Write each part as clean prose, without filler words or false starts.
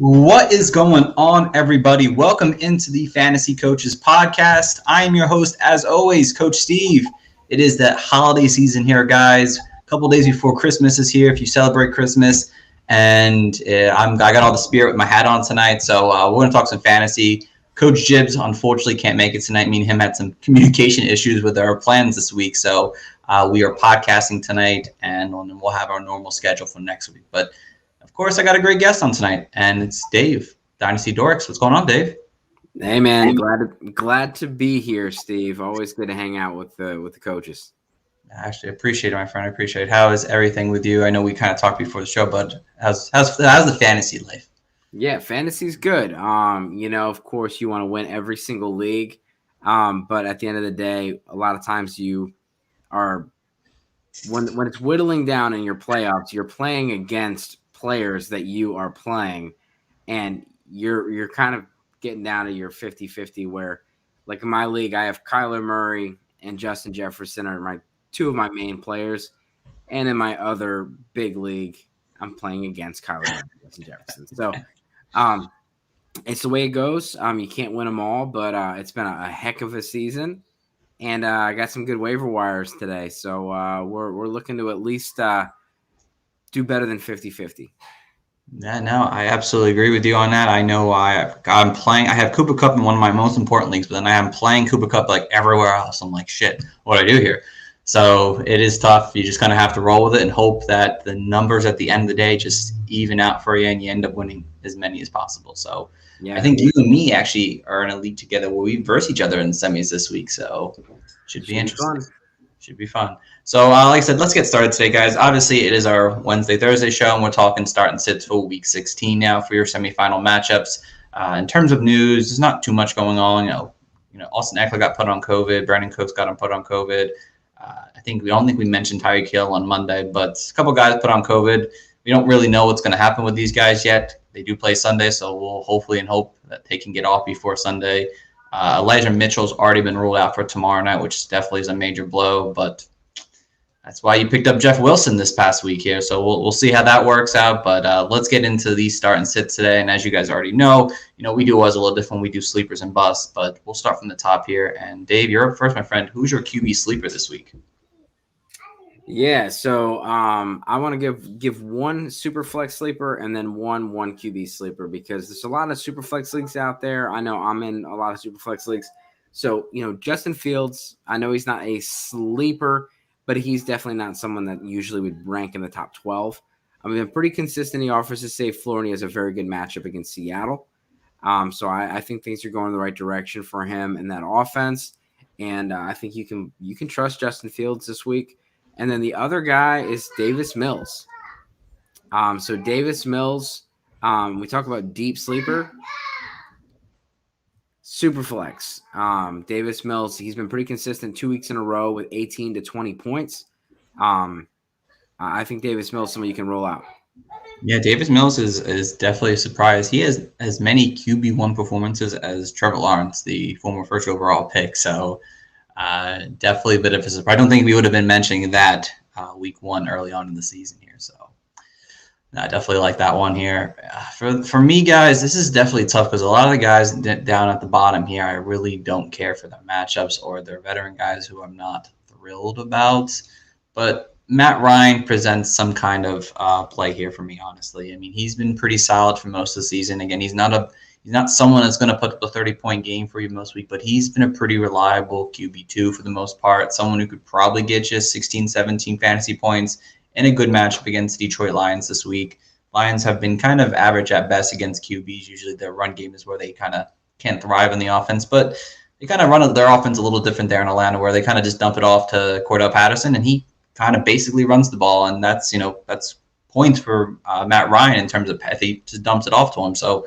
What is going on, everybody? Welcome into the Fantasy Coaches Podcast. I am your host, as always, Coach Steve. It is that holiday season here, guys. A couple days before Christmas is here, if you celebrate Christmas. And I got all the spirit with my hat on tonight, so we're going to talk some fantasy. Coach Gibbs, unfortunately, can't make it tonight. Me and him had some communication issues with our plans this week, so we are podcasting tonight, and we'll have our normal schedule for next week. But of course, I got a great guest on tonight, and it's Dave, Dynasty Dorks. What's going on, Dave? Hey, man, glad to be here, Steve. Always good to hang out with the coaches. Actually, appreciate it, my friend. I appreciate it. How is everything with you? I know we kind of talked before the show, but how's the fantasy life? Yeah, fantasy's good. Of course, you want to win every single league, but at the end of the day, a lot of times you are when it's whittling down in your playoffs, you're playing against players that you are playing, and you're kind of getting down to your 50-50 where, like in my league, I have Kyler Murray and Justin Jefferson are two of my main players, and in my other big league, I'm playing against Kyler Murray and Justin Jefferson. So it's the way it goes. You can't win them all, but it's been a heck of a season, and I got some good waiver wires today, so we're looking to at least do better than 50-50. Yeah, no, I absolutely agree with you on that. I know I'm playing. I have Cooper Kupp in one of my most important leagues, but then I am playing Cooper Kupp like everywhere else. I'm like, shit, what do I do here? So it is tough. You just kind of have to roll with it and hope that the numbers at the end of the day just even out for you and you end up winning as many as possible. So yeah, I think you and me actually are in a league together where we verse each other in the semis this week. So should be interesting. Should be fun. So like I said, let's get started today, guys. Obviously, it is our Wednesday-Thursday show, and we're talking start and sits for Week 16 now for your semifinal matchups. In terms of news, there's not too much going on. You know, Austin Eckler got put on COVID. Brandon Cooks got put on COVID. I don't think we mentioned Tyreek Hill on Monday, but a couple guys put on COVID. We don't really know what's going to happen with these guys yet. They do play Sunday, so we'll hopefully and hope that they can get off before Sunday. Elijah Mitchell's already been ruled out for tomorrow night, which definitely is a major blow, but that's why you picked up Jeff Wilson this past week here. So we'll see how that works out, but let's get into these start and sits today. And as you guys already know, we do always a little different. We do sleepers and busts, but we'll start from the top here. And Dave, you're up first, my friend. Who's your QB sleeper this week? Yeah, so I want to give one super flex sleeper and then one QB sleeper because there's a lot of super flex leagues out there. I know I'm in a lot of super flex leagues. So, Justin Fields, I know he's not a sleeper, but he's definitely not someone that usually would rank in the top 12. I've been pretty consistent. He offers a safe floor, and he has a very good matchup against Seattle. So I think things are going in the right direction for him in that offense, and I think you can trust Justin Fields this week. And then the other guy is Davis Mills. So Davis Mills, we talk about deep sleeper, super flex. Davis Mills, he's been pretty consistent 2 weeks in a row with 18 to 20 points. I think Davis Mills is someone you can roll out. Yeah, Davis Mills is definitely a surprise. He has as many QB1 performances as Trevor Lawrence, the former first overall pick. So definitely a bit of a surprise. I don't think we would have been mentioning that week one early on in the season here. So I definitely like that one here. For me, guys, this is definitely tough because a lot of the guys down at the bottom here, I really don't care for their matchups or their veteran guys who I'm not thrilled about. But Matt Ryan presents some kind of play here for me, honestly. I mean, he's been pretty solid for most of the season. Again, he's not someone that's going to put up a 30-point game for you most week, but he's been a pretty reliable QB2 for the most part, someone who could probably get you 16, 17 fantasy points in a good matchup against Detroit Lions this week. Lions have been kind of average at best against QBs. Usually their run game is where they kind of can't thrive in the offense, but they kind of run their offense a little different there in Atlanta where they kind of just dump it off to Cordell Patterson, and he kind of basically runs the ball, and that's points for Matt Ryan in terms of if he just dumps it off to him. So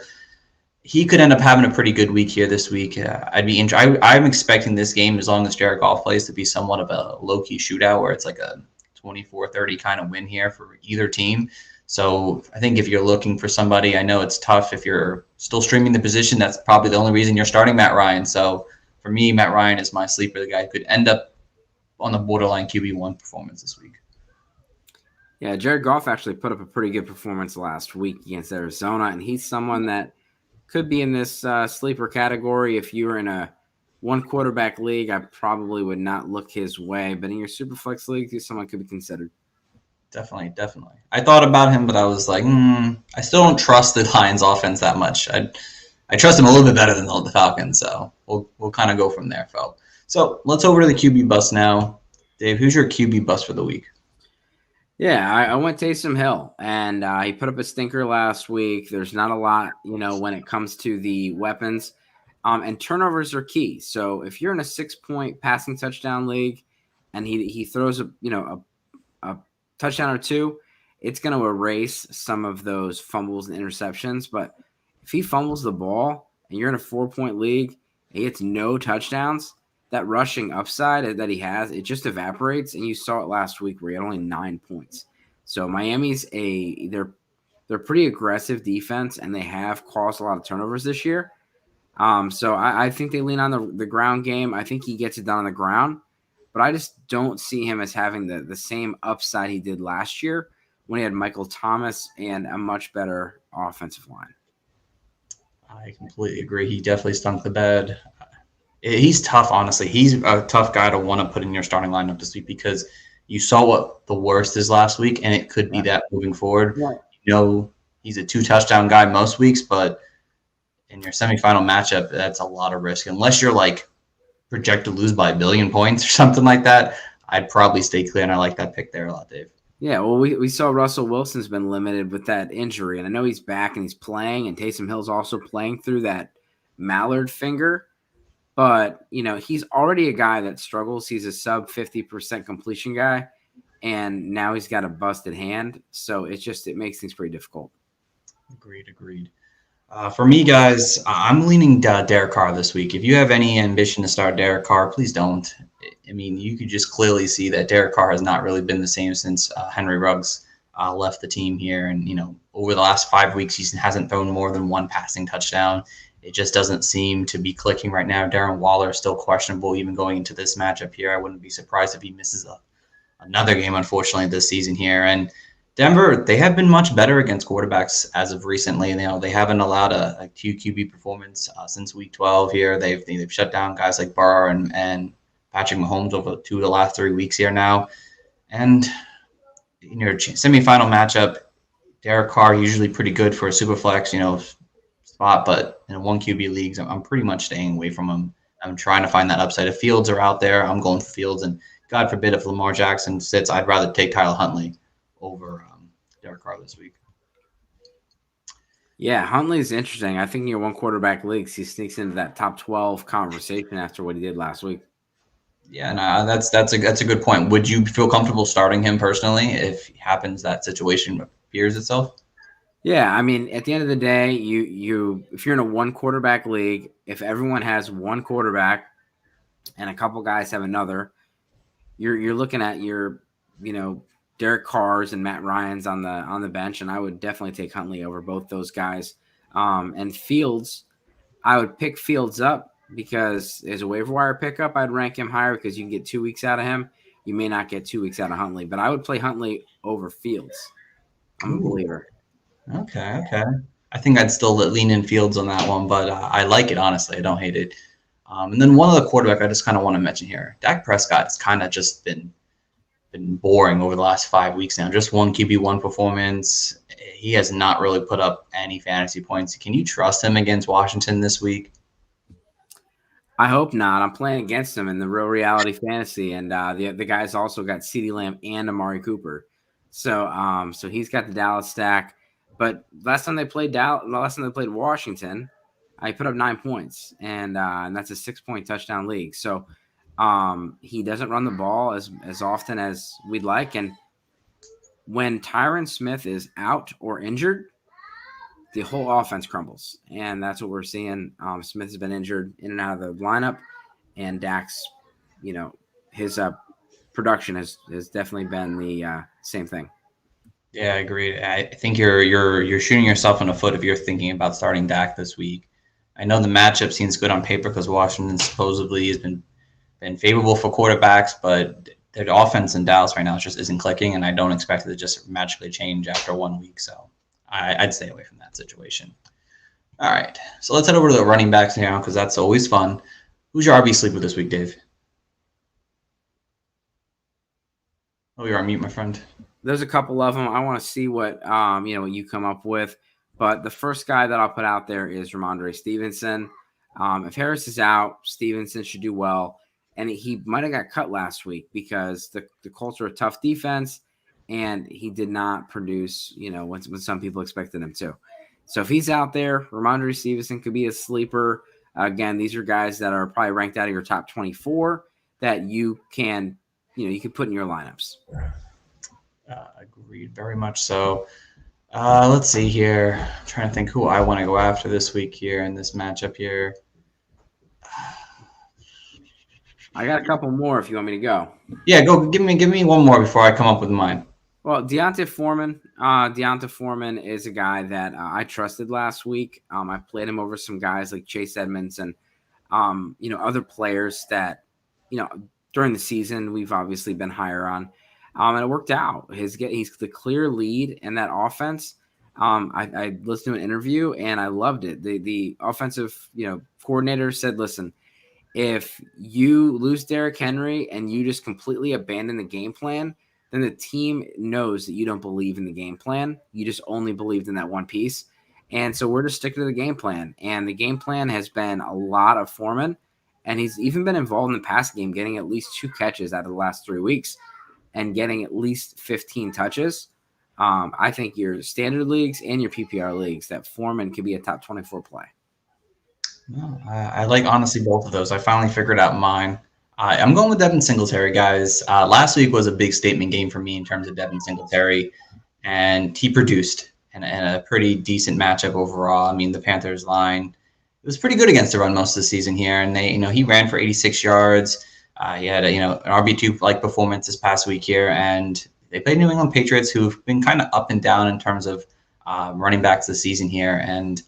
he could end up having a pretty good week here this week. I'm expecting this game, as long as Jared Goff plays, to be somewhat of a low-key shootout where it's like a 24-30 kind of win here for either team. So I think if you're looking for somebody, I know it's tough if you're still streaming the position. That's probably the only reason you're starting Matt Ryan. So for me, Matt Ryan is my sleeper. The guy who could end up on the borderline QB1 performance this week. Yeah, Jared Goff actually put up a pretty good performance last week against Arizona, and he's someone that could be in this sleeper category. If you were in a one quarterback league, I probably would not look his way, but in your super flex league, someone could be considered. Definitely. I thought about him, but I was like, I still don't trust the Lions offense that much. I trust him a little bit better than the Falcons, so we'll kind of go from there, Phil. So let's over to the QB bust now. Dave, who's your QB bust for the week? Yeah, I went Taysom Hill, and he put up a stinker last week. There's not a lot, when it comes to the weapons, and turnovers are key. So if you're in a 6-point passing touchdown league, and he throws a touchdown or two, it's going to erase some of those fumbles and interceptions. But if he fumbles the ball and you're in a 4-point league, and he gets no touchdowns, that rushing upside that he has, it just evaporates. And you saw it last week where he had only 9 points. So Miami's they're pretty aggressive defense, and they have caused a lot of turnovers this year. So I think they lean on the ground game. I think he gets it done on the ground, but I just don't see him as having the same upside he did last year when he had Michael Thomas and a much better offensive line. I completely agree. He definitely stunk the bed. He's tough, honestly. He's a tough guy to want to put in your starting lineup this week because you saw what the worst is last week, and it could be that moving forward. Right. He's a 2-touchdown guy most weeks, but in your semifinal matchup, that's a lot of risk. Unless you're like projected to lose by 1 billion points or something like that, I'd probably stay clear, and I like that pick there a lot, Dave. Yeah, well, we saw Russell Wilson's been limited with that injury, and I know he's back and he's playing, and Taysom Hill's also playing through that Mallard finger. But, he's already a guy that struggles. He's a sub 50% completion guy, and now he's got a busted hand. So it makes things pretty difficult. Agreed. For me, guys, I'm leaning Derek Carr this week. If you have any ambition to start Derek Carr, please don't. I mean, you could just clearly see that Derek Carr has not really been the same since Henry Ruggs left the team here. And, over the last 5 weeks, he hasn't thrown more than 1 passing touchdown. It just doesn't seem to be clicking right now. Darren Waller is still questionable even going into this matchup here. I wouldn't be surprised if he misses another game, unfortunately, this season here. And Denver, they have been much better against quarterbacks as of recently. They haven't allowed a QB performance since week 12 here. They've shut down guys like Burrow and Patrick Mahomes over 2 of the last 3 weeks here now. And in your semifinal matchup, Derek Carr usually pretty good for a super flex, spot, but in 1 QB leagues, I'm pretty much staying away from him. I'm trying to find that upside. If Fields are out there, I'm going for Fields. And God forbid if Lamar Jackson sits, I'd rather take Tyler Huntley over Derek Carr this week. Yeah, Huntley's interesting. I think in your 1 quarterback leagues, he sneaks into that top 12 conversation after what he did last week. Yeah, no, that's a good point. Would you feel comfortable starting him personally if it happens that situation appears itself? Yeah, I mean, at the end of the day, you if you're in a 1 quarterback league, if everyone has 1 quarterback and a couple guys have another, you're looking at your, Derek Carr's and Matt Ryan's on the bench, and I would definitely take Huntley over both those guys. And Fields, I would pick Fields up because as a waiver wire pickup, I'd rank him higher because you can get 2 weeks out of him. You may not get 2 weeks out of Huntley, but I would play Huntley over Fields. I'm a believer. Okay. I think I'd still lean in Fields on that one, but I like it, honestly. I don't hate it. And then one other quarterback I just kind of want to mention here. Dak Prescott has kind of just been boring over the last 5 weeks now. Just 1 QB1 performance. He has not really put up any fantasy points. Can you trust him against Washington this week? I hope not. I'm playing against him in the real reality fantasy, and the guys also got CeeDee Lamb and Amari Cooper. So he's got the Dallas stack. But last time they played Washington, I put up 9 points, and that's a 6-point touchdown league. So he doesn't run the ball as often as we'd like. And when Tyron Smith is out or injured, the whole offense crumbles. And that's what we're seeing. Smith has been injured in and out of the lineup, and Dak's, his production has definitely been the same thing. Yeah, I agree. I think you're shooting yourself in the foot if you're thinking about starting Dak this week. I know the matchup seems good on paper because Washington supposedly has been favorable for quarterbacks, but their offense in Dallas right now just isn't clicking, and I don't expect it to just magically change after 1 week. So I'd stay away from that situation. All right, so let's head over to the running backs now because that's always fun. Who's your RB sleeper this week, Dave? Oh, you're on mute, my friend. There's a couple of them. I want to see what what you come up with. But the first guy that I'll put out there is Ramondre Stevenson. If Harris is out, Stevenson should do well. And he might have got cut last week because the Colts are a tough defense, and he did not produce, when some people expected him to. So if he's out there, Ramondre Stevenson could be a sleeper. Again, these are guys that are probably ranked out of your top 24 that you can put in your lineups. Agreed, very much so. Let's see here. I'm trying to think who I want to go after this week here in this matchup here. I got a couple more if you want me to go. Yeah, go. Give me one more before I come up with mine. Well, Deonte Foreman. Deonte Foreman is a guy that I trusted last week. I played him over some guys like Chase Edmonds and other players that during the season we've obviously been higher on. And it worked out. He's the clear lead in that offense. I listened to an interview and I loved it. The offensive coordinator said, "Listen, if you lose Derrick Henry and you just completely abandon the game plan, then the team knows that you don't believe in the game plan. You just only believed in that one piece. And so we're just sticking to the game plan. And the game plan has been a lot of Foreman, and he's even been involved in the pass game, getting at least 2 catches out of the last 3 weeks and getting at least 15 touches. I think your standard leagues and your PPR leagues, that Foreman could be a top 24 play." No, I like honestly both of those. I finally figured out mine. I'm going with Devin Singletary, guys. Last week was a big statement game for me in terms of Devin Singletary, and he produced in a pretty decent matchup overall. I mean, the Panthers line, it was pretty good against the run most of the season here, and he ran for 86 yards. He had an RB2 like performance this past week here, and they played New England Patriots, who've been kind of up and down in terms of running backs this season here. And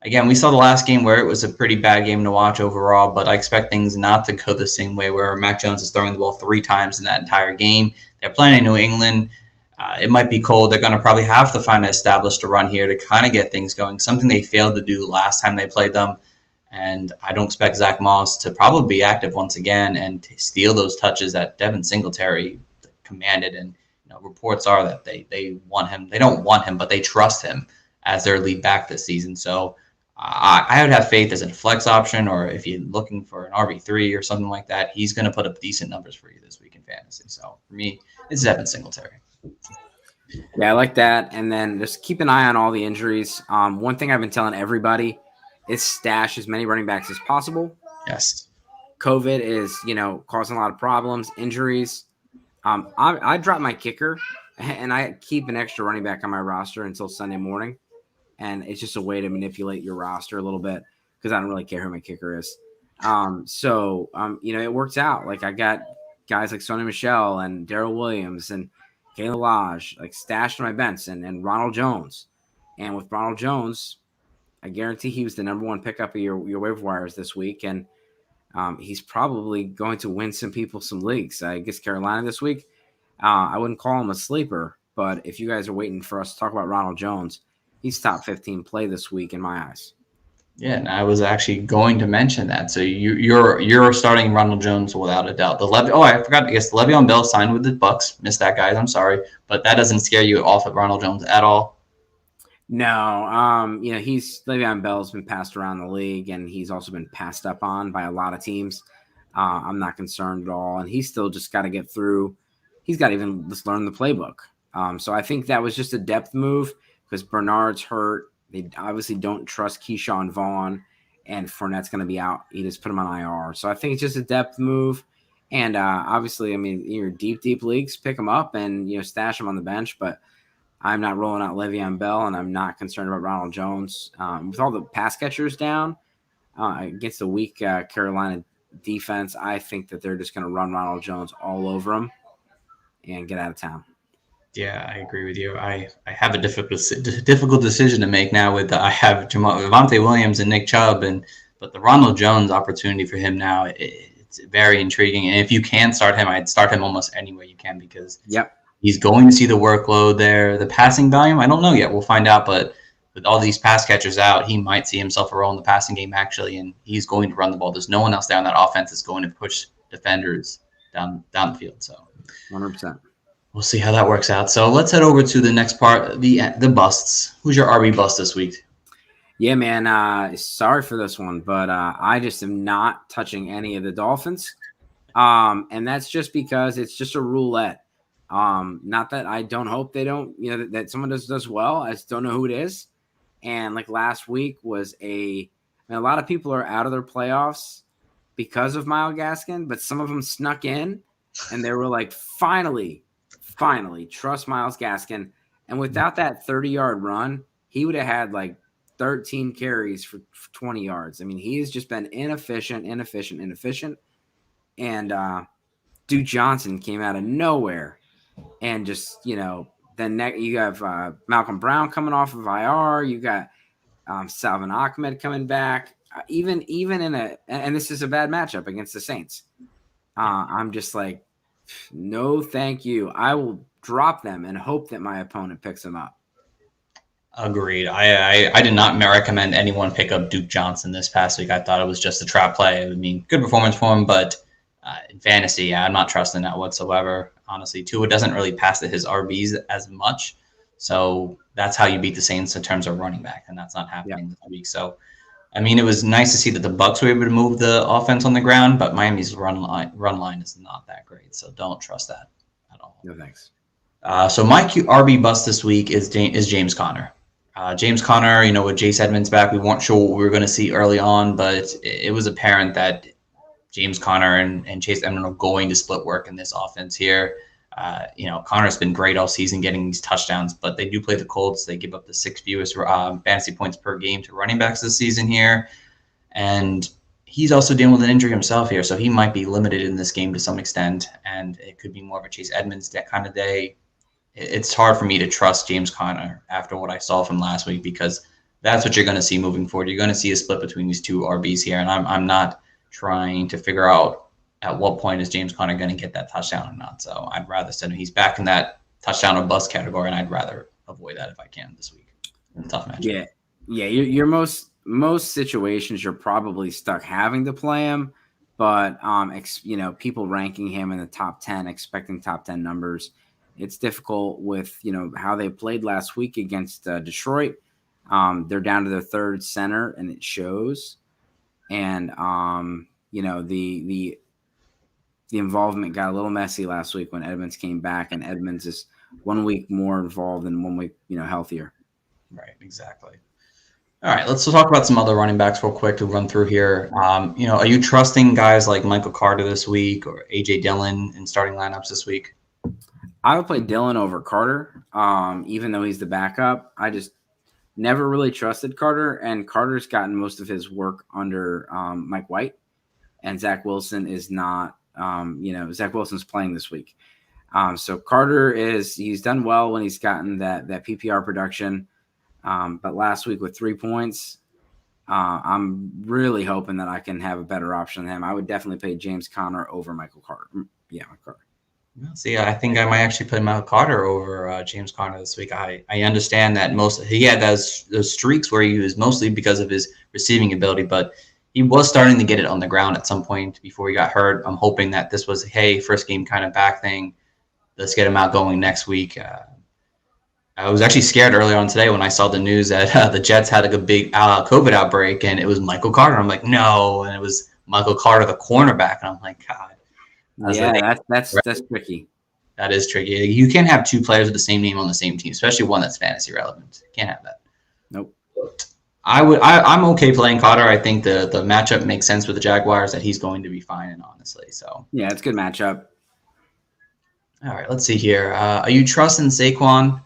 again, we saw the last game where it was a pretty bad game to watch overall, but I expect things not to go the same way where Mac Jones is throwing the ball 3 times in that entire game. They're playing in New England. It might be cold. They're going to probably have to find an established run here to kind of get things going, something they failed to do last time they played them. And I don't expect Zach Moss to probably be active once again and to steal those touches that Devin Singletary commanded. And reports are that they want him. They don't want him, but they trust him as their lead back this season. So I would have faith as a flex option, or if you're looking for an RB3 or something like that, he's going to put up decent numbers for you this week in fantasy. So for me, it's Devin Singletary. Yeah, I like that. And then just keep an eye on all the injuries. One thing I've been telling everybody is stash as many running backs as possible. Yes. COVID is, causing a lot of problems, injuries. I drop my kicker, and I keep an extra running back on my roster until Sunday morning. And it's just a way to manipulate your roster a little bit because I don't really care who my kicker is. It works out. Like I got guys like Sonny Michel and Darrell Williams and Kayla Lodge like stashed on my bench and Ronald Jones. And with Ronald Jones, I guarantee he was the number 1 pickup of your waiver wires this week. And he's probably going to win some people some leagues. I guess Carolina this week. I wouldn't call him a sleeper, but if you guys are waiting for us to talk about Ronald Jones, he's top 15 play this week in my eyes. Yeah, and I was actually going to mention that. So you're starting Ronald Jones without a doubt. I forgot. I guess Le'Veon Bell signed with the Bucks. Missed that, guys. I'm sorry, but that doesn't scare you off of Ronald Jones at all. No, Le'Veon Bell's been passed around the league, and he's also been passed up on by a lot of teams. I'm not concerned at all, and he's still just got to get through. He's got to even just learn the playbook. So I think that was just a depth move because Bernard's hurt. They obviously don't trust Keyshawn Vaughn, and Fournette's going to be out. He just put him on IR. So I think it's just a depth move. And obviously, I mean, your deep leagues, pick them up and stash them on the bench. But I'm not rolling out Le'Veon Bell, and I'm not concerned about Ronald Jones. With all the pass catchers down against the weak Carolina defense, I think that they're just going to run Ronald Jones all over him and get out of town. Yeah, I agree with you. I have a difficult decision to make now. I have Javonte Williams and Nick Chubb, but the Ronald Jones opportunity for him now, It's very intriguing. And if you can start him, I'd start him almost anywhere you can because Yep. he's going to see the workload there. The passing volume, I don't know yet. We'll find out. But with all these pass catchers out, he might see himself a role in the passing game, actually, and he's going to run the ball. There's no one else there on that offense that's going to push defenders down the field. So 100%. we'll see how that works out. So let's head over to the next part, the busts. Who's your RB bust this week? Yeah, man. Sorry for this one, but I just am not touching any of the Dolphins. And that's just because it's just a roulette. Not that I don't hope they don't, that someone does well. I just don't know who it is. And like last week was a lot of people are out of their playoffs because of Myles Gaskin, but some of them snuck in and they were like, finally trust Myles Gaskin. And without that 30-yard run, he would have had like 13 carries for 20 yards. I mean, he has just been inefficient. And Duke Johnson came out of nowhere and just, then you have Malcolm Brown coming off of IR. You got Salvin Ahmed coming back. Even in and this is a bad matchup against the Saints. I'm just like, no, thank you. I will drop them and hope that my opponent picks them up. Agreed. I did not recommend anyone pick up Duke Johnson this past week. I thought it was just a trap play. I mean, good performance for him, but in fantasy, I'm not trusting that whatsoever. Honestly, Tua doesn't really pass to his RBs as much. So that's how you beat the Saints in terms of running back, and that's not happening this week. So, I mean, it was nice to see that the Bucs were able to move the offense on the ground, but Miami's run line is not that great. So don't trust that at all. No thanks. So my RB bust this week is James Conner. James Conner, with Chase Edmonds back, we weren't sure what we were going to see early on, but it was apparent that James Conner and Chase Edmonds are going to split work in this offense here. Conner's been great all season getting these touchdowns, but they do play the Colts. They give up the 6th fewest fantasy points per game to running backs this season here. And he's also dealing with an injury himself here, so he might be limited in this game to some extent, and it could be more of a Chase Edmonds kind of day. It's hard for me to trust James Conner after what I saw from last week because that's what you're going to see moving forward. You're going to see a split between these two RBs here, and I'm not trying to figure out at what point is James Conner going to get that touchdown or not. So I'd rather send him. He's back in that touchdown or bust category, and I'd rather avoid that if I can this week. Tough matchup. Yeah. Your most situations you're probably stuck having to play him, but people ranking him in the top 10, expecting top 10 numbers. It's difficult with, how they played last week against Detroit. They're down to their third center, and it shows. And, the involvement got a little messy last week when Edmonds came back, and Edmonds is 1 week more involved and 1 week, healthier. Right, exactly. All right, let's talk about some other running backs real quick to run through here. Are you trusting guys like Michael Carter this week or A.J. Dillon in starting lineups this week? I would play Dillon over Carter, even though he's the backup. I just never really trusted Carter, and Carter's gotten most of his work under Mike White, and Zach Wilson is not. Zach Wilson's playing this week, so Carter he's done well when he's gotten that PPR production, but last week with 3 points, I'm really hoping that I can have a better option than him. I would definitely pay James Conner over Michael Carter. Yeah, Michael Carter. See, I think I might actually put Michael Carter over James Conner this week. I understand that he had those streaks where he was mostly because of his receiving ability, but he was starting to get it on the ground at some point before he got hurt. I'm hoping that this was, first game kind of back thing. Let's get him out going next week. I was actually scared earlier on today when I saw the news that the Jets had a big COVID outbreak, and it was Michael Carter. I'm like, no, and it was Michael Carter, the cornerback, and I'm like, God. That's tricky. That is tricky. You can't have two players with the same name on the same team, especially one that's fantasy relevant. Can't have that. Nope. I'm okay playing Carter. I think the matchup makes sense with the Jaguars that he's going to be fine, and honestly, so yeah, it's a good matchup. All right, let's see here. Are you trusting Saquon?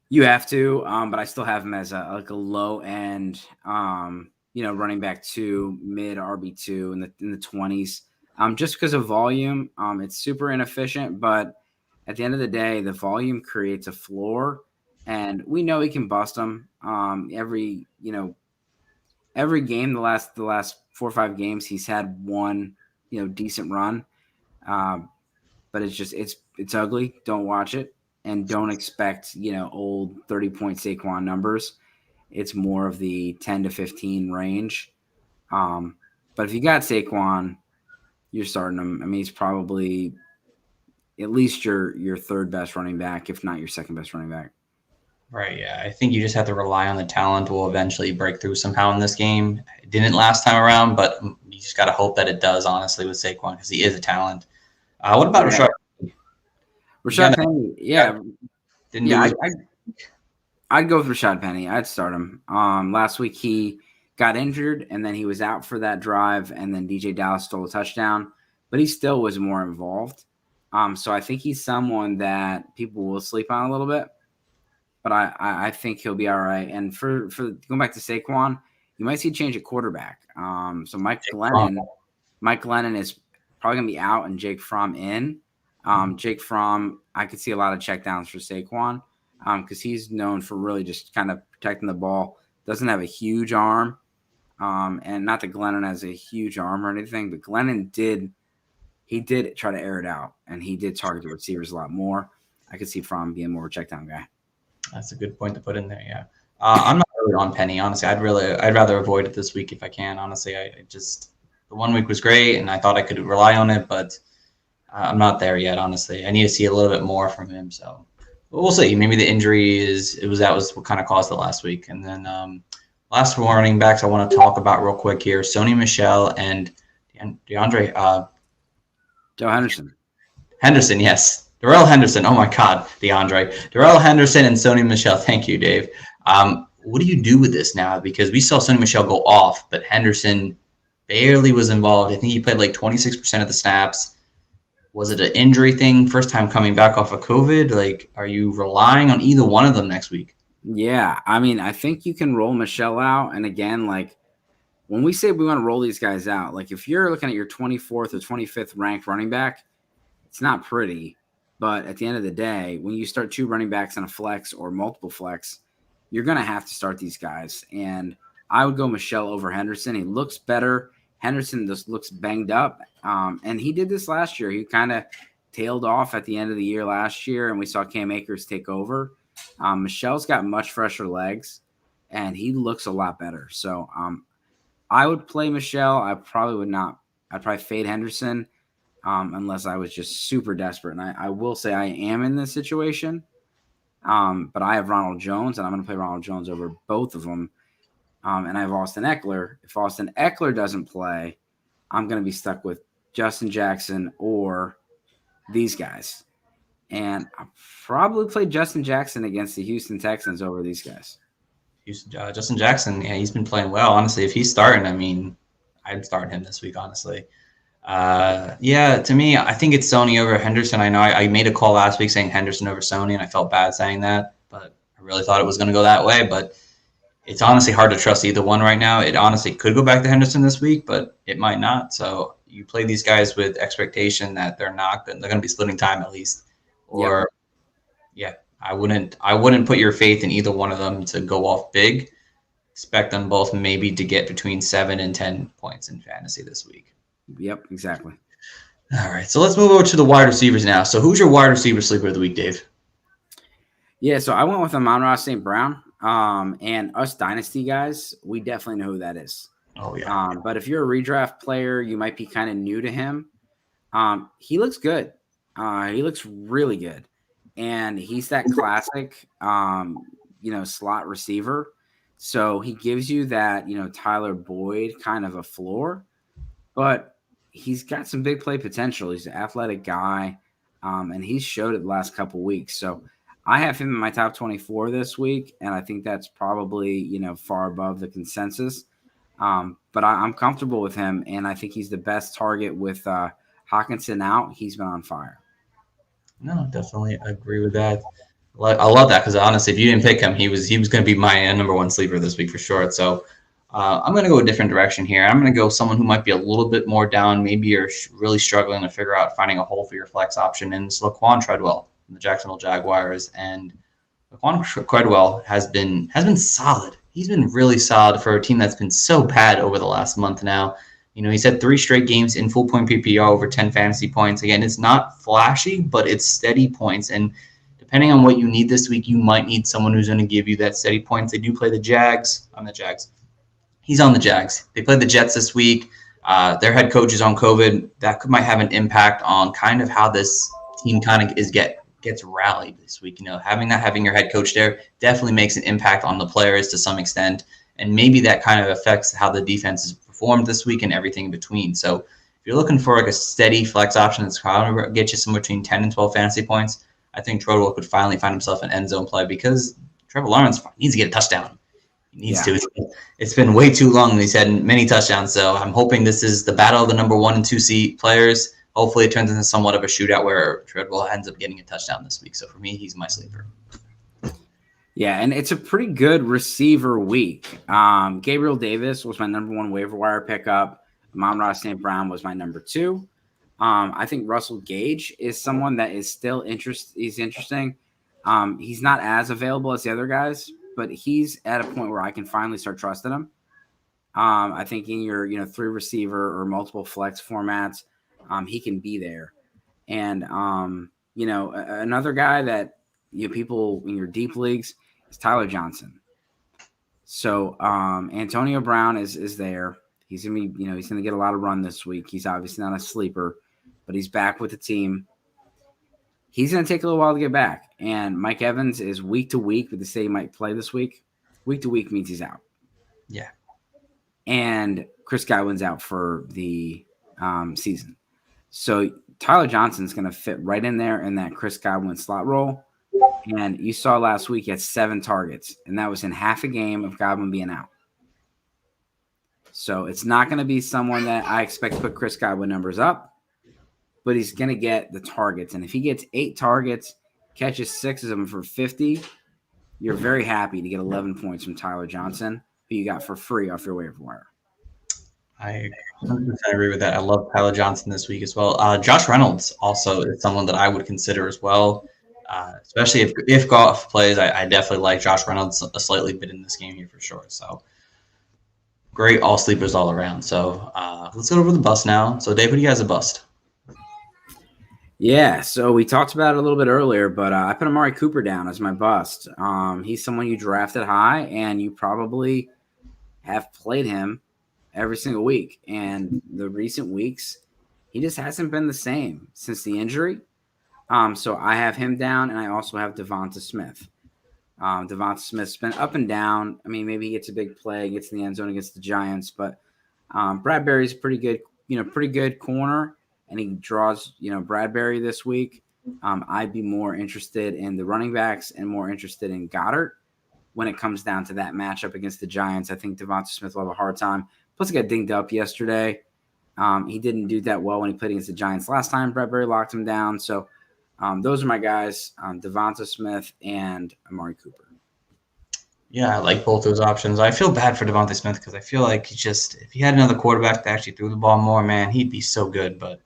You have to, but I still have him as a low end, running back 2, mid RB2 in the 20s. Just because of volume, it's super inefficient, but at the end of the day, the volume creates a floor, and we know he can bust them. Every every game the last 4 or 5 games he's had one decent run, but it's ugly. Don't watch it, and don't expect old 30-point Saquon numbers. It's more of the 10 to 15 range. But if you got Saquon, you're starting him. I mean, he's probably at least your third best running back, if not your second best running back. Right, yeah. I think you just have to rely on the talent will eventually break through somehow in this game. It didn't last time around, but you just got to hope that it does, honestly, with Saquon, because he is a talent. What about Rashard? Rashard Penny, yeah. I'd go with Rashard Penny. I'd start him. Last week he got injured, and then he was out for that drive, and then DJ Dallas stole a touchdown, but he still was more involved. So I think he's someone that people will sleep on a little bit, but I think he'll be all right. And for going back to Saquon, you might see a change at quarterback. So Mike Glennon is probably going to be out and Jake Fromm in. Jake Fromm, I could see a lot of checkdowns for Saquon because he's known for really just kind of protecting the ball. Doesn't have a huge arm. And not that Glennon has a huge arm or anything, but Glennon did try to air it out, and he did target the receivers a lot more. I could see Fromm being more of a checkdown guy. That's a good point to put in there, yeah. I'm not really on Penny, honestly. I'd rather avoid it this week if I can, honestly. The 1 week was great, and I thought I could rely on it, but I'm not there yet, honestly. I need to see a little bit more from him, so we'll see. Maybe the injury that was what kind of caused it last week. And then last four running backs I want to talk about real quick here: Sony Michel and DeAndre. Joe Henderson. Henderson, yes. Darrell Henderson. Oh my God, DeAndre. Darrell Henderson and Sony Michel. Thank you, Dave. What do you do with this now? Because we saw Sony Michel go off, but Henderson barely was involved. I think he played like 26% of the snaps. Was it an injury thing? First time coming back off of COVID? Like, are you relying on either one of them next week? Yeah, I mean, I think you can roll Michel out. And again, like, when we say we want to roll these guys out, like if you're looking at your 24th or 25th ranked running back, it's not pretty. But at the end of the day, when you start two running backs on a flex or multiple flex, you're going to have to start these guys. And I would go Michel over Henderson. He looks better. Henderson just looks banged up. And he did this last year. He kind of tailed off at the end of the year last year, and we saw Cam Akers take over. Michel's got much fresher legs, and he looks a lot better. So I would play Michel. I probably would not. I'd probably fade Henderson unless I was just super desperate. And I will say I am in this situation, but I have Ronald Jones, and I'm going to play Ronald Jones over both of them. And I have Austin Eckler. If Austin Eckler doesn't play, I'm going to be stuck with Justin Jackson or these guys. And I'll probably play Justin Jackson against the Houston Texans over these guys. Justin Jackson, yeah, he's been playing well. Honestly, if he's starting, I mean, I'd start him this week, honestly. Yeah, to me, I think it's Sony over Henderson. I know I made a call last week saying Henderson over Sony, and I felt bad saying that, but I really thought it was going to go that way. But it's honestly hard to trust either one right now. It honestly could go back to Henderson this week, but it might not. So you play these guys with expectation that they're going to be splitting time at least. Or, yeah, I wouldn't put your faith in either one of them to go off big. Expect them both maybe to get between 7 and 10 points in fantasy this week. Yep, exactly. All right, so let's move over to the wide receivers now. So who's your wide receiver sleeper of the week, Dave? Yeah, so I went with Amon-Ra St. Brown. And us Dynasty guys, we definitely know who that is. Oh, yeah. But if you're a redraft player, you might be kind of new to him. He looks good. He looks really good. And he's that classic, slot receiver. So he gives you that, Tyler Boyd kind of a floor. But he's got some big play potential. He's an athletic guy. And he's showed it the last couple weeks. So I have him in my top 24 this week, and I think that's probably, far above the consensus. But I'm comfortable with him, and I think he's the best target with Hockenson out. He's been on fire. No, definitely agree with that. I love that because honestly, if you didn't pick him, he was going to be my number one sleeper this week for sure. So I'm going to go a different direction here. I'm going to go someone who might be a little bit more down. Maybe you're really struggling to figure out finding a hole for your flex option, and it's Laquan Treadwell from the Jacksonville Jaguars. And Laquan Treadwell has been solid. he's been really solid for a team that's been so bad over the last month now. He's had 3 straight games in full point PPR over 10 fantasy points. Again, it's not flashy, but it's steady points. And depending on what you need this week, you might need someone who's going to give you that steady points. They do play the Jags. On the Jags. He's on the Jags. They play the Jets this week. Their head coach is on COVID. That might have an impact on kind of how this team kind of gets rallied this week. Having your head coach there definitely makes an impact on the players to some extent, and maybe that kind of affects how the defense is performed this week and everything in between. So if you're looking for like a steady flex option that's going to get you somewhere between 10 and 12 fantasy points, I think Treadwell could finally find himself an end zone play because Trevor Lawrence needs to get a touchdown. He needs to. It's been way too long, and he's had many touchdowns. So I'm hoping this is the battle of the number 1 and 2 seed players. Hopefully it turns into somewhat of a shootout where Treadwell ends up getting a touchdown this week. So for me, he's my sleeper. Yeah, and it's a pretty good receiver week. Gabriel Davis was my number 1 waiver wire pickup. Amon-Ra St. Brown was my number 2. I think Russell Gage is someone that is still He's interesting. He's not as available as the other guys, but he's at a point where I can finally start trusting him. I think in your 3 receiver or multiple flex formats, he can be there. And another guy that people in your deep leagues is Tyler Johnson. So Antonio Brown is there. He's gonna be he's gonna get a lot of run this week. He's obviously not a sleeper, but he's back with the team. He's going to take a little while to get back. And Mike Evans is week to week, but they say he might play this week. Week to week means he's out. Yeah. And Chris Godwin's out for the season. So Tyler Johnson's going to fit right in there in that Chris Godwin slot role. And you saw last week he had 7 targets, and that was in half a game of Godwin being out. So it's not going to be someone that I expect to put Chris Godwin numbers up, but he's going to get the targets. And if he gets 8 targets, catches 6 of them for 50, you're very happy to get 11 points from Tyler Johnson, who you got for free off your waiver wire. I 100% agree with that. I love Tyler Johnson this week as well. Josh Reynolds also is someone that I would consider as well, especially if Goff plays. I definitely like Josh Reynolds a slightly bit in this game here for sure. So great all sleepers all around. So let's go over the bust now. So Dave, who do you guys a bust? Yeah, so we talked about it a little bit earlier, but I put Amari Cooper down as my bust. He's someone you drafted high, and you probably have played him every single week. And the recent weeks, he just hasn't been the same since the injury. So I have him down, and I also have Devonta Smith. Devonta Smith's been up and down. I mean, maybe he gets a big play, gets in the end zone against the Giants, but Bradbury's pretty good corner. And he draws, Bradbury this week. I'd be more interested in the running backs and more interested in Goddard when it comes down to that matchup against the Giants. I think Devonta Smith will have a hard time. Plus, he got dinged up yesterday. He didn't do that well when he played against the Giants last time. Bradbury locked him down. So those are my guys, Devonta Smith and Amari Cooper. Yeah, I like both those options. I feel bad for Devonta Smith because I feel like if he had another quarterback that actually threw the ball more, man, he'd be so good. But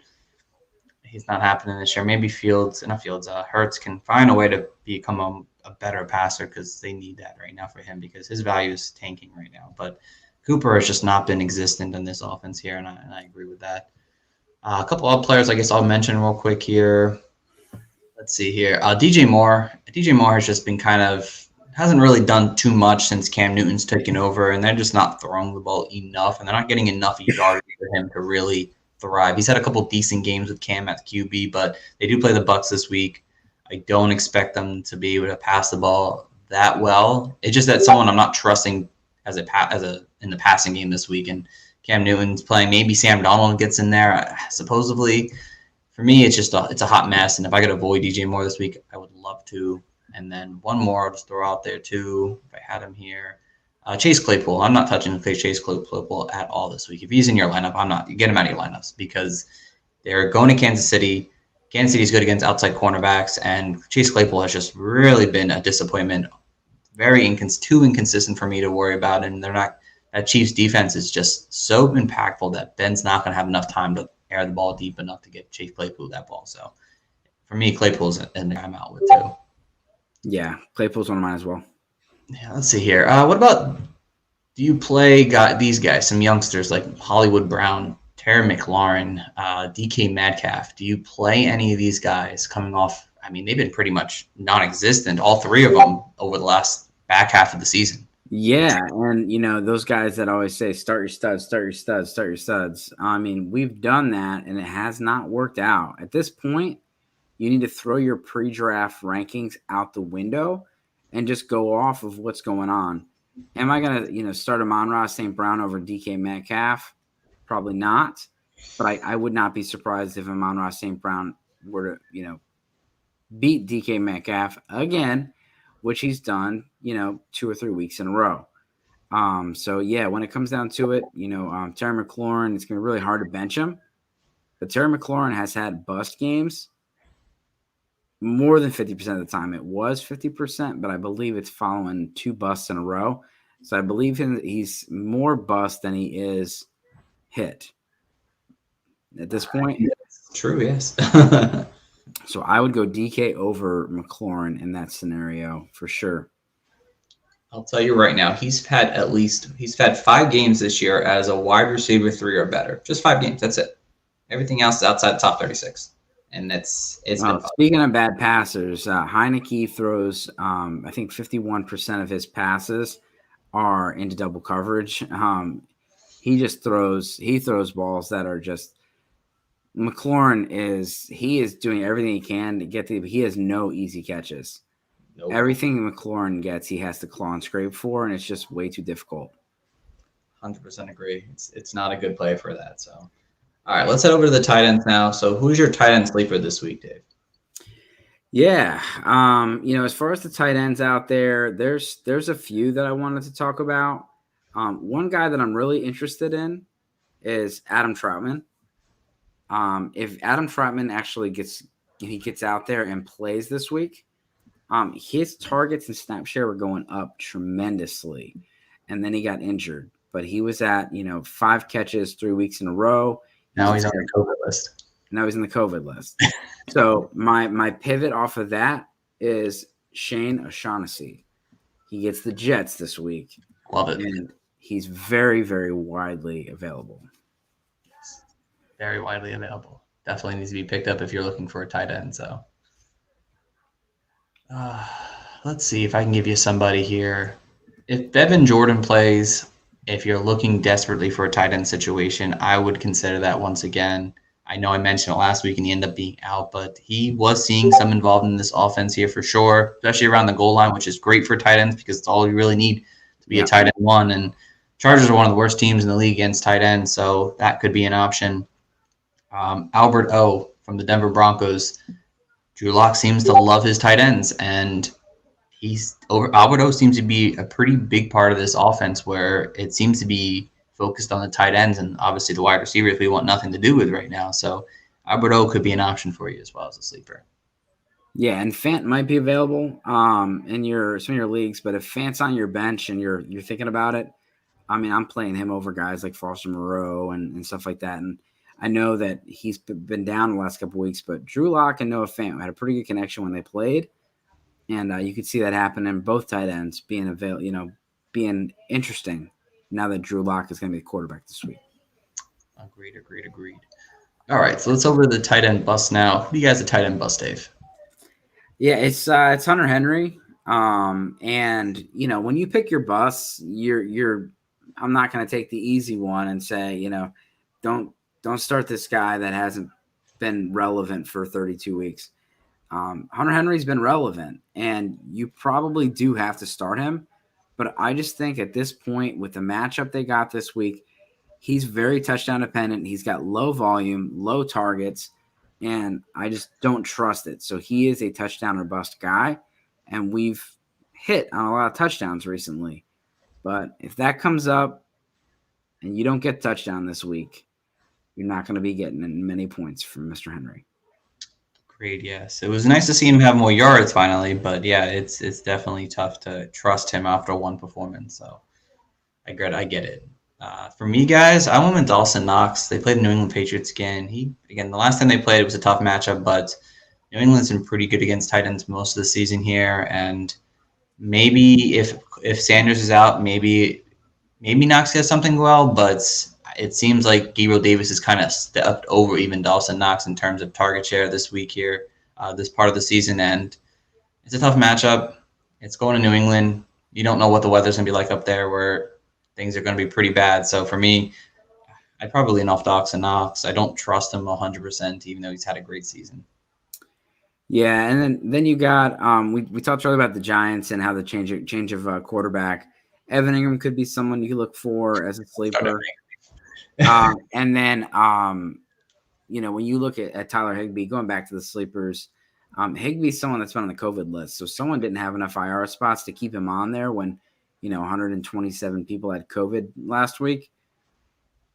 he's not happening this year. Maybe Hurts can find a way to become a better passer because they need that right now for him because his value is tanking right now. But Cooper has just not been existent in this offense here, and I agree with that. A couple of players I guess I'll mention real quick here. Let's see here. DJ Moore. DJ Moore has just been hasn't really done too much since Cam Newton's taken over, and they're just not throwing the ball enough, and they're not getting enough yards for him to really thrive. He's had a couple decent games with Cam at QB, but they do play the Bucs this week. I don't expect them to be able to pass the ball that well. It's just that someone I'm not trusting in the passing game this week. And Cam Newton's playing. Maybe Sam Donald gets in there. Supposedly, for me, it's a hot mess. And if I could avoid DJ Moore this week, I would love to. And then one more I'll just throw out there too, if I had him here. Chase Claypool. I'm not touching Chase Claypool at all this week. If he's in your lineup, you get him out of your lineups because they're going to Kansas City. Kansas City is good against outside cornerbacks, and Chase Claypool has just really been a disappointment. Too inconsistent for me to worry about, and that Chiefs defense is just so impactful that Ben's not going to have enough time to air the ball deep enough to get Chase Claypool that ball. So for me, Claypool's in there I'm out with too. Yeah, Claypool's one of mine as well. Yeah, let's see here. What about do you play these guys, some youngsters like Hollywood Brown, Terry McLaurin, DK Metcalf? Do you play any of these guys coming off? I mean, they've been pretty much non-existent, all three of them, over the last back half of the season. Yeah, and those guys that always say start your studs, start your studs, start your studs. I mean, we've done that, and it has not worked out. At this point, you need to throw your pre-draft rankings out the window and just go off of what's going on. Am I going to, start Amon-Ra St. Brown over DK Metcalf? Probably not. But I would not be surprised if Amon-Ra St. Brown were to, beat DK Metcalf again, which he's done, 2 or 3 weeks in a row. So, yeah, when it comes down to it, Terry McLaurin, it's going to be really hard to bench him. But Terry McLaurin has had bust games more than 50% of the time. It was 50%, but I believe it's following 2 busts in a row. So I believe he's more bust than he is hit at this point. True, yes. So I would go DK over McLaurin in that scenario for sure. I'll tell you right now, he's had 5 games this year as a wide receiver 3 or better. Just 5 games. That's it. Everything else is outside the top 36. And it's been fun. Speaking of bad passers, Heineke throws, I think 51% of his passes are into double coverage. He throws balls that are just, McLaurin is doing everything he can to get to, but he has no easy catches. Nope. Everything McLaurin gets, he has to claw and scrape for, and it's just way too difficult. 100% agree. It's not a good play for that, so. All right, let's head over to the tight ends now. So who's your tight end sleeper this week, Dave? Yeah, as far as the tight ends out there, there's a few that I wanted to talk about. One guy that I'm really interested in is Adam Troutman. If Adam Troutman actually gets out there and plays this week, his targets and snap share were going up tremendously, and then he got injured. But he was at 5 catches 3 weeks in a row. Now he's on the COVID list. Now he's in the COVID list. So my pivot off of that is Shane O'Shaughnessy. He gets the Jets this week. Love it. And he's very, very widely available. Very widely available. Definitely needs to be picked up if you're looking for a tight end. So let's see if I can give you somebody here. If Devin Jordan plays, if you're looking desperately for a tight end situation, I would consider that once again. I know I mentioned it last week and he ended up being out, but he was seeing some involved in this offense here for sure, especially around the goal line, which is great for tight ends because it's all you really need to be a tight end one. And Chargers are one of the worst teams in the league against tight ends, so that could be an option. Albert O from the Denver Broncos. Drew Lock seems to love his tight ends, and Albert O seems to be a pretty big part of this offense where it seems to be focused on the tight ends and obviously the wide receivers we want nothing to do with right now. So Albert O could be an option for you as well as a sleeper. Yeah, and Fant might be available in some of your leagues, but if Fant's on your bench and you're thinking about it, I mean, I'm playing him over guys like Foster Moreau and stuff like that. And I know that he's been down the last couple of weeks, but Drew Lock and Noah Fant had a pretty good connection when they played. And you could see that happen in both tight ends being being interesting now that Drew Lock is going to be the quarterback this week. Agreed. All right, so let's over to the tight end bust now. Who do you guys a tight end bust, Dave? Yeah, it's Hunter Henry. And when you pick your busts, I'm not going to take the easy one and say, don't start this guy that hasn't been relevant for 32 weeks. Hunter Henry's been relevant, and you probably do have to start him. But I just think at this point, with the matchup they got this week, he's very touchdown dependent. He's got low volume, low targets, and I just don't trust it. So he is a touchdown or bust guy, and we've hit on a lot of touchdowns recently. But if that comes up and you don't get touchdown this week, you're not going to be getting many points from Mr. Henry. Great, yes. It was nice to see him have more yards finally, but yeah, it's definitely tough to trust him after one performance. So I get it. For me, guys, I went with Dawson Knox. They played the New England Patriots again. The last time they played, it was a tough matchup, but New England's been pretty good against tight ends most of the season here. And maybe if Sanders is out, maybe maybe Knox gets something well, but it seems like Gabriel Davis has kind of stepped over even Dawson Knox in terms of target share this week here, this part of the season. And it's a tough matchup. It's going to New England. You don't know what the weather's going to be like up there where things are going to be pretty bad. So for me, I'd probably lean off Dawson Knox. I don't trust him 100%, even though he's had a great season. Yeah, and then you got we talked earlier about the Giants and how the change of quarterback. Evan Ingram could be someone you look for as a sleeper. And then when you look at Tyler Higbee, going back to the sleepers, Higbee's someone that's been on the COVID list. So someone didn't have enough IR spots to keep him on there when 127 people had COVID last week.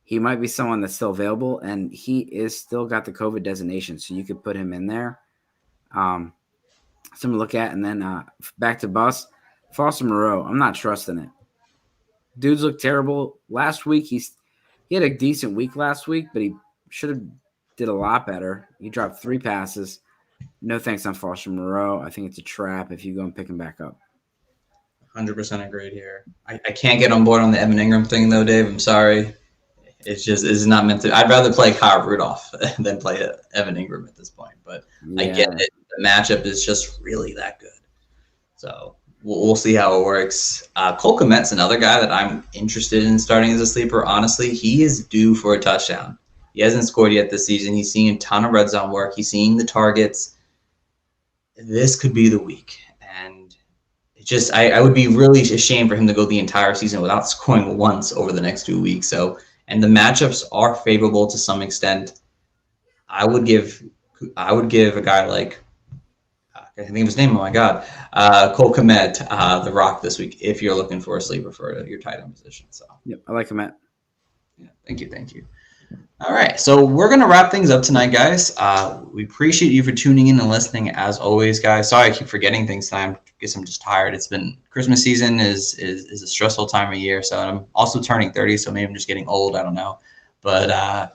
He might be someone that's still available, and he is still got the COVID designation, so you could put him in there. Something to look at. And then back to Bus, Foster Moreau. I'm not trusting it. Dudes look terrible. Last week, he had a decent week last week, but he should have did a lot better. He dropped 3 passes. No thanks on Foster Moreau. I think it's a trap if you go and pick him back up. 100% agreed here. I can't get on board on the Evan Ingram thing, though, Dave. I'm sorry. It's not meant to. I'd rather play Kyle Rudolph than play Evan Ingram at this point. But yeah. I get it. The matchup is just really that good. So we'll see how it works. Cole Kmet's another guy that I'm interested in starting as a sleeper. Honestly, he is due for a touchdown. He hasn't scored yet this season. He's seeing a ton of red zone work. He's seeing the targets. This could be the week. And it just I would be really ashamed for him to go the entire season without scoring once over the next 2 weeks. And the matchups are favorable to some extent. I would give a guy like I think of his name. Oh my God, Cole Kmet, the Rock this week. If you're looking for a sleeper for your tight end position, so yep, I like Kmet. Yeah, thank you. All right, so we're gonna wrap things up tonight, guys. We appreciate you for tuning in and listening, as always, guys. Sorry I keep forgetting things tonight. I guess I'm just tired. It's been Christmas season is a stressful time of year, so I'm also turning 30, so maybe I'm just getting old. I don't know, but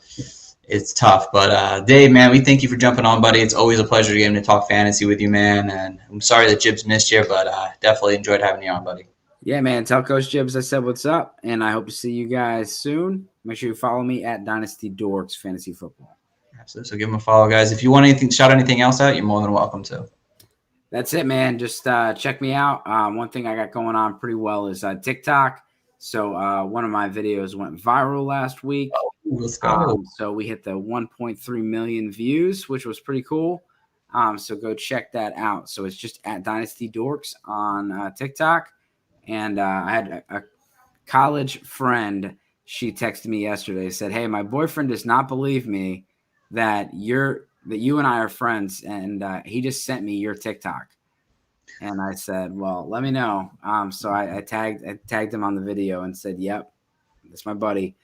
it's tough. But Dave, man, we thank you for jumping on, buddy. It's always a pleasure getting to talk fantasy with you, man. And I'm sorry that Jibs missed you, but definitely enjoyed having you on, buddy. Yeah, man. Tell Coach Jibs I said what's up, and I hope to see you guys soon. Make sure you follow me at Dynasty Dorks Fantasy Football. Absolutely. So give them a follow, guys. If you want shout anything else out, you're more than welcome to. That's it, man. Just check me out. One thing I got going on pretty well is TikTok. So one of my videos went viral last week. Oh, let's go. So we hit the 1.3 million views, which was pretty cool. So go check that out. So it's just at Dynasty Dorks on TikTok. And I had a college friend. She texted me yesterday, said, "Hey, my boyfriend does not believe me that you and I are friends, and he just sent me your TikTok." And I said, "Well, let me know." So I tagged him on the video and said, "Yep, that's my buddy."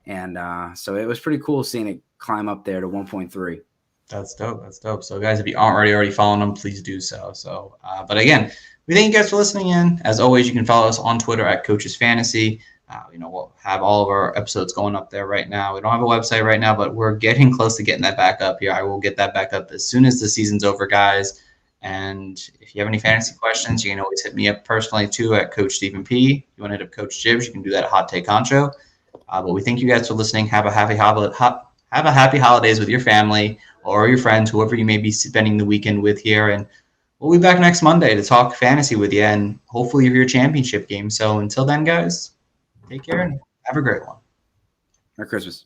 And so it was pretty cool seeing it climb up there to 1.3. That's dope. So guys, if you aren't already following them, please do so. So, but again, we thank you guys for listening in. As always, you can follow us on Twitter at Coaches Fantasy. We'll have all of our episodes going up there right now. We don't have a website right now, but we're getting close to getting that back up here. I will get that back up as soon as the season's over, guys. And if you have any fantasy questions, you can always hit me up personally too at Coach Stephen P. If you want to hit up Coach Jibs, you can do that at Hot Take Honcho. But we thank you guys for listening. Have a happy holidays with your family or your friends, whoever you may be spending the weekend with here. And we'll be back next Monday to talk fantasy with you and hopefully your championship game. So until then, guys, take care and have a great one. Merry Christmas.